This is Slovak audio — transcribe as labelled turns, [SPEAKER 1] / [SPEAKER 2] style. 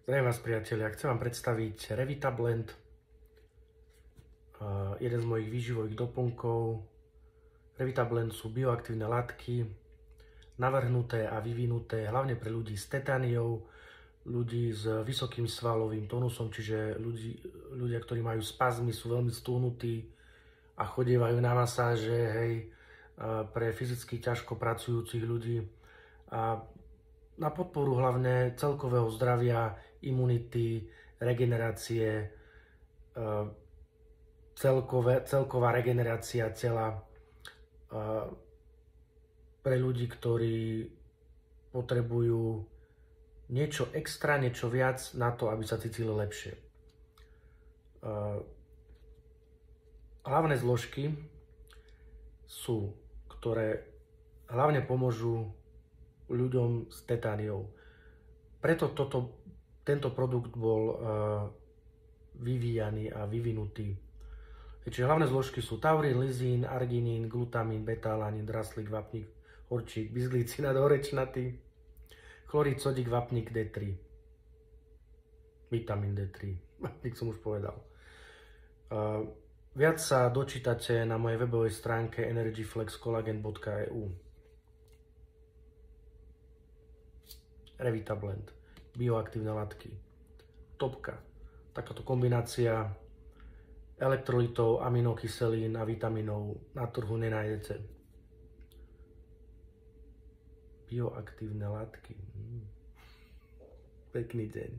[SPEAKER 1] Zdravím vás, priatelia. Chcem vám predstaviť Revita Blend, jeden z mojich výživových doplnkov. Revita Blend sú bioaktívne látky, navrhnuté a vyvinuté hlavne pre ľudí s tetániou, ľudí s vysokým svalovým tonusom, čiže ľudia, ktorí majú spazmy, sú veľmi stúhnutí a chodievajú na masáže, hej, pre fyzicky ťažko pracujúcich ľudí. A na podporu hlavne celkového zdravia, imunity, regenerácie, celková regenerácia tela pre ľudí, ktorí potrebujú niečo extra, niečo viac na to, aby sa cítili lepšie. Hlavné zložky sú, ktoré hlavne pomôžu ľuďom s tetániou. Preto tento produkt bol vyvíjaný a vyvinutý. Čiže hlavné zložky sú taurín, lizín, arginín, glutamín, beta-alanín, draslík, vapník, horčík, bisglycinát horečnatý, chlorid, sodík, vapník, D3. Vitamín D3. Vapník som už povedal. Viac sa dočítate na mojej webovej stránke energyflexcollagen.eu. Revita Blend. Bioaktívne látky. Topka. Takáto kombinácia elektrolitov, aminokyselín a vitamínov na trhu nenájdete. Bioaktívne látky. Pekný deň.